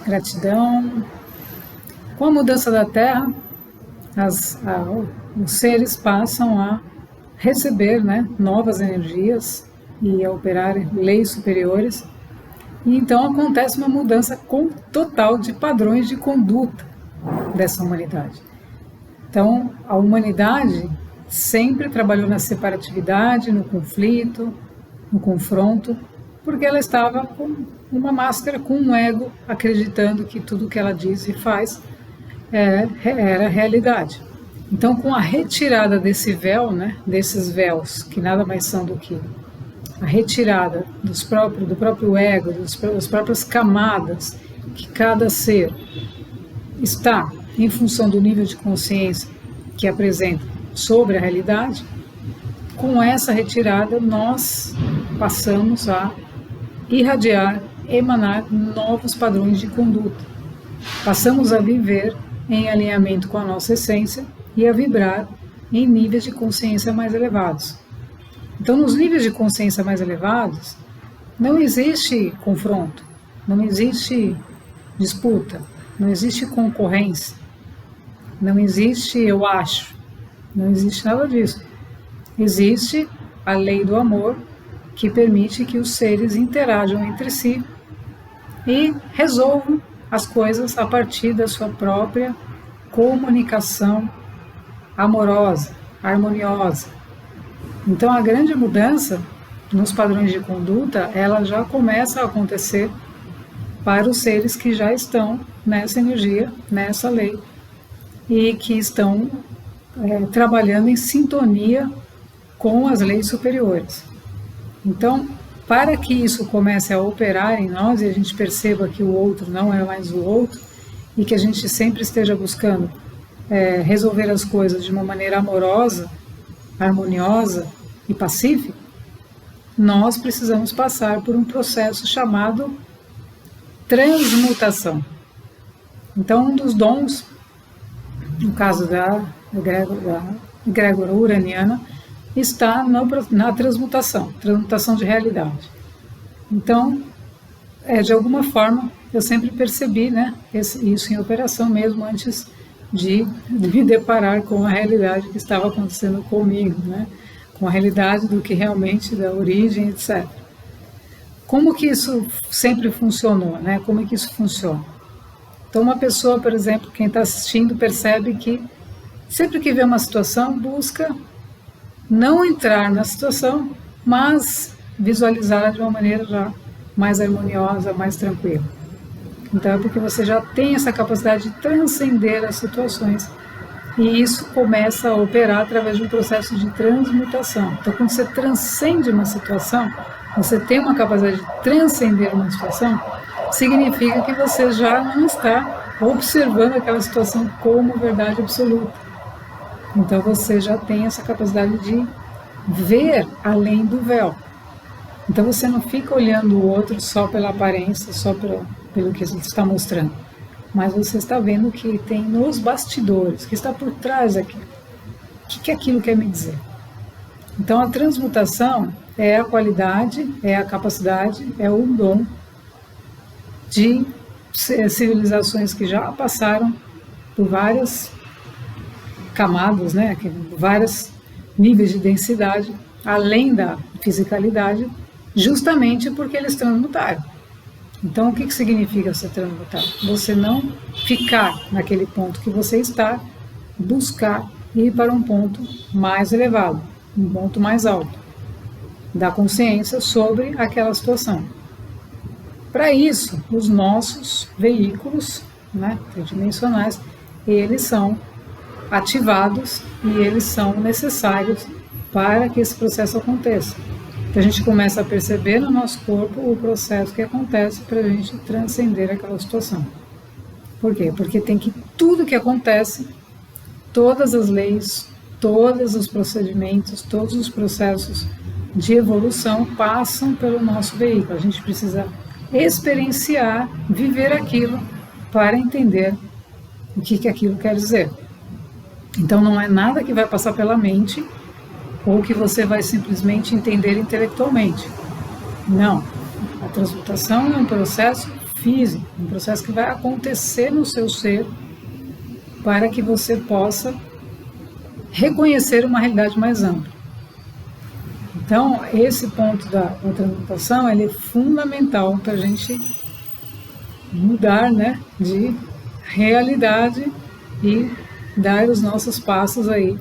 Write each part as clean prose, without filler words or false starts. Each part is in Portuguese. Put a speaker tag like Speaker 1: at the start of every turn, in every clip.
Speaker 1: Gratidão. Com a mudança da Terra, os seres passam a receber, né, novas energias e a operar leis superiores. E então acontece uma mudança total de padrões de conduta dessa humanidade. Então, a humanidade sempre trabalhou na separatividade, no conflito, no confronto, porque ela estava com uma máscara, com um ego, acreditando que tudo que ela diz e faz era realidade. Então, com a retirada desse véu, né, desses véus, que nada mais são do que a retirada do próprio ego, das próprias camadas que cada ser está em função do nível de consciência que apresenta sobre a realidade, com essa retirada nós passamos a irradiar, emanar novos padrões de conduta. Passamos a viver em alinhamento com a nossa essência e a vibrar em níveis de consciência mais elevados. Então, nos níveis de consciência mais elevados, não existe confronto, não existe disputa, não existe concorrência, não existe eu acho, não existe nada disso. Existe a lei do amor, que permite que os seres interajam entre si e resolvam as coisas a partir da sua própria comunicação amorosa, harmoniosa. Então, a grande mudança nos padrões de conduta, ela já começa a acontecer para os seres que já estão nessa energia, nessa lei, e que estão trabalhando em sintonia com as leis superiores. Então, para que isso comece a operar em nós e a gente perceba que o outro não é mais o outro e que a gente sempre esteja buscando resolver as coisas de uma maneira amorosa, harmoniosa e pacífica, nós precisamos passar por um processo chamado transmutação. Então, um dos dons, no caso da egrégora uraniana, está na transmutação de realidade. Então, de alguma forma, eu sempre percebi, né, isso em operação mesmo antes de me deparar com a realidade que estava acontecendo comigo, né, com a realidade do que realmente, da origem, etc. Como que isso sempre funcionou, né? Como é que isso funciona? Então, uma pessoa, por exemplo, quem está assistindo, percebe que sempre que vê uma situação, busca não entrar na situação, mas visualizá-la de uma maneira já mais harmoniosa, mais tranquila. Então, é porque você já tem essa capacidade de transcender as situações. E isso começa a operar através de um processo de transmutação. Então, quando você transcende uma situação, você tem uma capacidade de transcender uma situação, significa que você já não está observando aquela situação como verdade absoluta. Então você já tem essa capacidade de ver além do véu. Então você não fica olhando o outro só pela aparência, só pelo que ele está mostrando, mas você está vendo o que tem nos bastidores, o que está por trás daquilo. O que aquilo quer me dizer? Então a transmutação é a qualidade, é a capacidade, é o dom de civilizações que já passaram por várias camadas, né, vários níveis de densidade, além da fisicalidade, justamente porque eles transmutaram. Então, o que significa você transmutar? Você não ficar naquele ponto que você está, buscar ir para um ponto mais elevado, um ponto mais alto, da consciência sobre aquela situação. Para isso, os nossos veículos, né, tridimensionais, eles são ativados e eles são necessários para que esse processo aconteça. Então a gente começa a perceber no nosso corpo o processo que acontece para a gente transcender aquela situação. Por quê? Porque tem que tudo que acontece, todas as leis, todos os procedimentos, todos os processos de evolução passam pelo nosso veículo. A gente precisa experienciar, viver aquilo para entender o que aquilo quer dizer. Então não é nada que vai passar pela mente ou que você vai simplesmente entender intelectualmente. Não. A transmutação é um processo físico, um processo que vai acontecer no seu ser para que você possa reconhecer uma realidade mais ampla. Então, esse ponto da transmutação, ele é fundamental para a gente mudar, né, de realidade e dar os nossos passos aí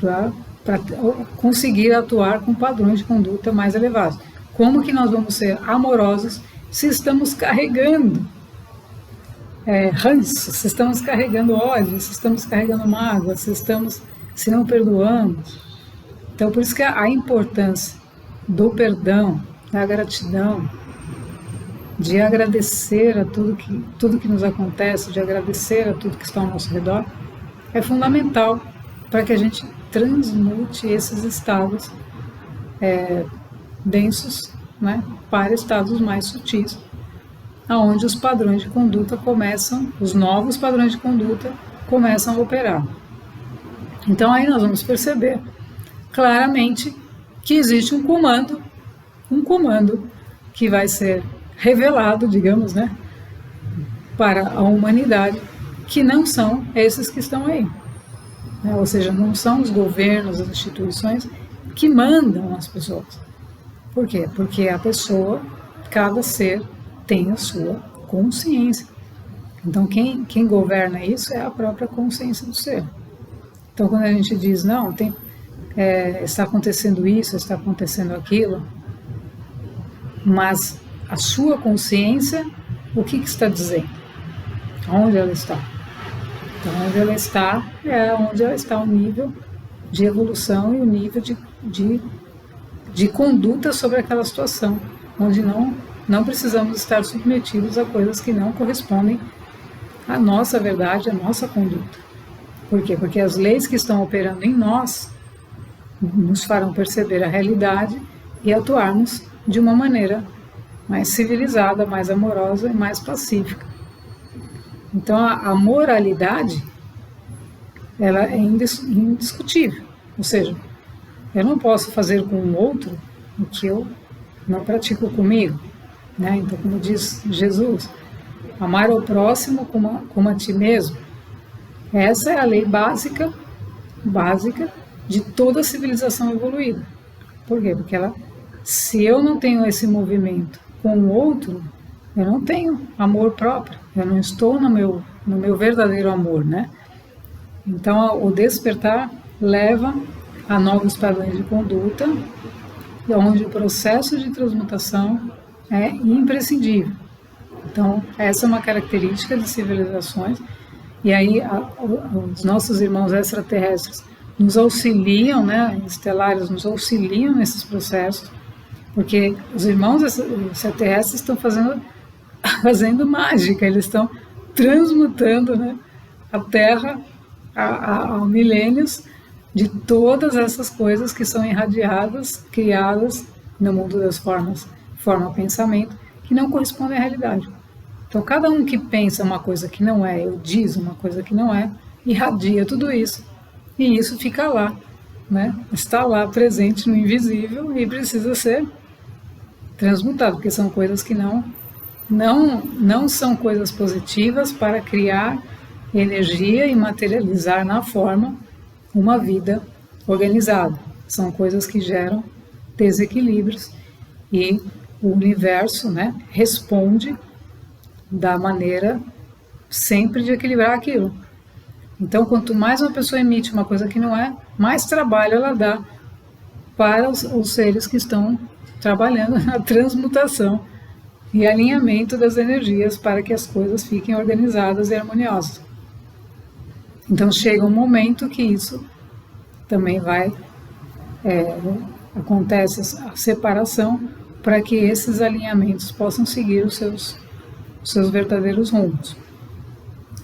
Speaker 1: para conseguir atuar com padrões de conduta mais elevados. Como que nós vamos ser amorosos se estamos carregando ranço, se estamos carregando ódio, se estamos carregando mágoa, se não perdoamos? Então, por isso que a importância do perdão, da gratidão, de agradecer a tudo que nos acontece, de agradecer a tudo que está ao nosso redor, é fundamental para que a gente transmute esses estados densos, né, para estados mais sutis, onde os padrões de conduta os novos padrões de conduta começam a operar. Então aí nós vamos perceber claramente que existe um comando que vai ser revelado, digamos, né, para a humanidade, que não são esses que estão aí. Ou seja, não são os governos, as instituições que mandam as pessoas. Por quê? Porque a pessoa, cada ser, tem a sua consciência. Então, quem governa isso é a própria consciência do ser. Então, quando a gente diz, não, está acontecendo isso, está acontecendo aquilo, mas a sua consciência, o que está dizendo? Onde ela está? Então, onde ela está é onde ela está o nível de evolução e o nível de conduta sobre aquela situação, onde não precisamos estar submetidos a coisas que não correspondem à nossa verdade, à nossa conduta. Por quê? Porque as leis que estão operando em nós nos farão perceber a realidade e atuarmos de uma maneira mais civilizada, mais amorosa e mais pacífica. Então, a moralidade, ela é indiscutível. Ou seja, eu não posso fazer com o outro o que eu não pratico comigo, né? Então, como diz Jesus, amar ao próximo como a ti mesmo. Essa é a lei básica de toda a civilização evoluída. Por quê? Porque se eu não tenho esse movimento com o outro, eu não tenho amor próprio, eu não estou no meu verdadeiro amor, né? Então, o despertar leva a novos padrões de conduta, onde o processo de transmutação é imprescindível. Então, essa é uma característica de civilizações, e aí os nossos irmãos extraterrestres nos auxiliam, né, estelares nos auxiliam nesses processos, porque os irmãos extraterrestres estão fazendo mágica, eles estão transmutando, né, a Terra há milênios de todas essas coisas que são irradiadas, criadas no mundo das formas, forma-pensamento, que não correspondem à realidade. Então, cada um que pensa uma coisa que não é, ou diz uma coisa que não é, irradia tudo isso, e isso fica lá, né? Está lá presente no invisível e precisa ser transmutado, porque são coisas que não são coisas positivas para criar energia e materializar na forma uma vida organizada. São coisas que geram desequilíbrios e o universo, né, responde da maneira sempre de equilibrar aquilo. Então, quanto mais uma pessoa emite uma coisa que não é, mais trabalho ela dá para os seres que estão trabalhando na transmutação e alinhamento das energias para que as coisas fiquem organizadas e harmoniosas. Então, chega um momento que isso também acontece a separação para que esses alinhamentos possam seguir os seus verdadeiros rumos.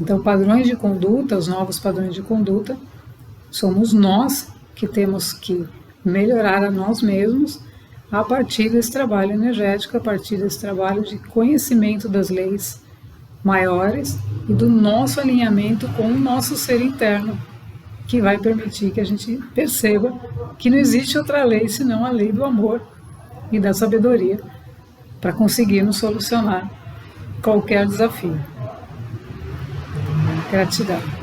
Speaker 1: Então, padrões de conduta, os novos padrões de conduta, somos nós que temos que melhorar a nós mesmos a partir desse trabalho energético, a partir desse trabalho de conhecimento das leis maiores e do nosso alinhamento com o nosso ser interno, que vai permitir que a gente perceba que não existe outra lei senão a lei do amor e da sabedoria para conseguirmos solucionar qualquer desafio. Gratidão.